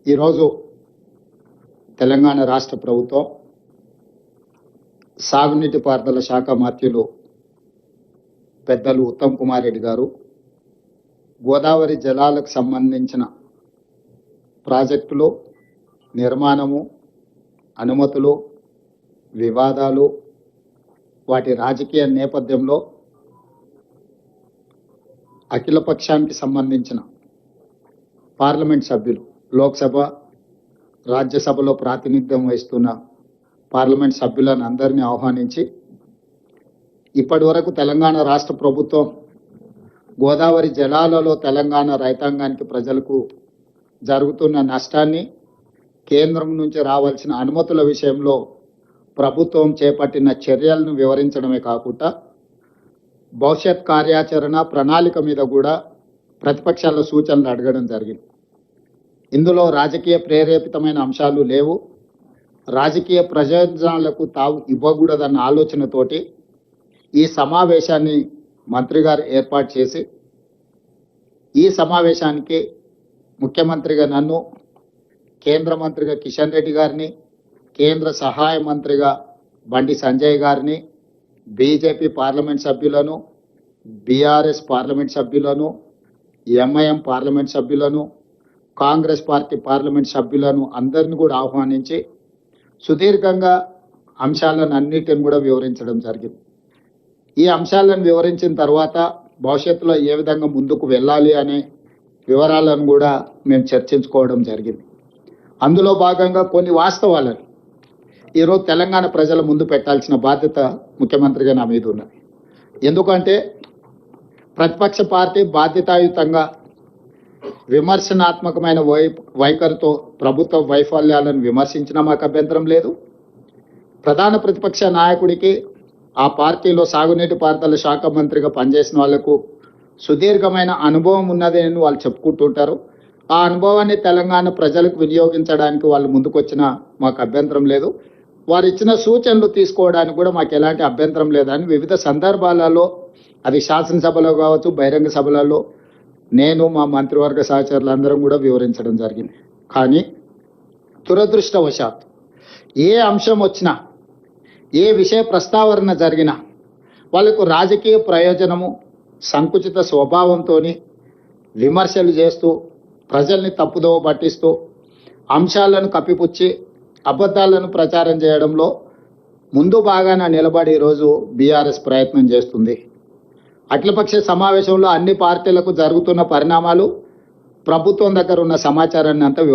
ఈరోజు తెలంగాణ రాష్ట్ర ప్రభుత్వం సాగునీటి పారుదల శాఖ మంత్రులు పెద్దలు ఉత్తమ్ కుమార్ రెడ్డి గారు గోదావరి జలాలకు సంబంధించిన ప్రాజెక్టులు నిర్మాణము, అనుమతులు, వివాదాలు, వాటి రాజకీయ నేపథ్యంలో అఖిలపక్షానికి సంబంధించిన పార్లమెంట్ సభ్యులు, లోక్సభ, రాజ్యసభలో ప్రాతినిధ్యం వహిస్తున్న పార్లమెంట్ సభ్యులను అందరినీ ఆహ్వానించి ఇప్పటి వరకు తెలంగాణ రాష్ట్ర ప్రభుత్వం గోదావరి జలాలలో తెలంగాణ రైతాంగానికి, ప్రజలకు జరుగుతున్న నష్టాన్ని, కేంద్రం నుంచి రావాల్సిన అనుమతుల విషయంలో ప్రభుత్వం చేపట్టిన చర్యలను వివరించడమే కాకుండా భవిష్యత్ కార్యాచరణ ప్రణాళిక మీద కూడా ప్రతిపక్షాల సూచనలు అడగడం జరిగింది. ఇందులో రాజకీయ ప్రేరేపితమైన అంశాలు లేవు. రాజకీయ ప్రయోజనాలకు తావు ఇవ్వకూడదన్న ఆలోచనతోటి ఈ సమావేశాన్ని మంత్రి గారు ఏర్పాటు చేసి, ఈ సమావేశానికి ముఖ్యమంత్రిగా నన్ను, కేంద్ర మంత్రిగా కిషన్ రెడ్డి గారిని, కేంద్ర సహాయ మంత్రిగా బండి సంజయ్ గారిని, బీజేపీ పార్లమెంట్ సభ్యులను, బీఆర్ఎస్ పార్లమెంట్ సభ్యులను, ఎంఐఎం పార్లమెంట్ సభ్యులను, కాంగ్రెస్ పార్టీ పార్లమెంట్ సభ్యులను అందరిని కూడా ఆహ్వానించి సుదీర్ఘంగా అంశాలను అన్నిటిని కూడా వివరించడం జరిగింది. ఈ అంశాలను వివరించిన తర్వాత భవిష్యత్తులో ఏ విధంగా ముందుకు వెళ్ళాలి అనే వివరాలను కూడా మేము చర్చించుకోవడం జరిగింది. అందులో భాగంగా కొన్ని వాస్తవాలను ఈరోజు తెలంగాణ ప్రజల ముందు పెట్టాల్సిన బాధ్యత ముఖ్యమంత్రిగా నా మీద ఉన్నది. ఎందుకంటే ప్రతిపక్ష పార్టీ బాధ్యతాయుతంగా విమర్శనాత్మకమైన వైఖరితో ప్రభుత్వ వైఫల్యాలను విమర్శించినా మాకు అభ్యంతరం లేదు. ప్రధాన ప్రతిపక్ష నాయకుడికి ఆ పార్టీలో సాగునీటి పారుదల శాఖ మంత్రిగా పనిచేసిన వాళ్లకు సుదీర్ఘమైన అనుభవం ఉన్నది అని వాళ్ళు చెప్పుకుంటుంటారు. ఆ అనుభవాన్ని తెలంగాణ ప్రజలకు వినియోగించడానికి వాళ్ళు ముందుకొచ్చినా మాకు అభ్యంతరం లేదు. వారు ఇచ్చిన సూచనలు తీసుకోవడానికి కూడా మాకు ఎలాంటి అభ్యంతరం లేదని వివిధ సందర్భాలలో, అది శాసనసభలో కావచ్చు, బహిరంగ సభలలో నేను, మా మంత్రివర్గ సహచరులందరం కూడా వివరించడం జరిగింది. కానీ దురదృష్టవశాత్తు ఏ అంశం వచ్చినా, ఏ విషయ ప్రస్తావన జరిగినా వాళ్ళకు రాజకీయ ప్రయోజనము, సంకుచిత స్వభావంతో విమర్శలు చేస్తూ, ప్రజల్ని తప్పుదోవ పట్టిస్తూ, అంశాలను కప్పిపుచ్చి అబద్ధాలను ప్రచారం చేయడంలో ముందు బాగానే నిలబడి ఈరోజు బీఆర్ఎస్ ప్రయత్నం చేస్తుంది. అఖిలపక్ష సమావేశంలో అన్ని పార్టీలకు జరుగుతున్న పరిణామాలు, ప్రభుత్వం దగ్గర ఉన్న సమాచారాన్ని అంతా వివరించారు.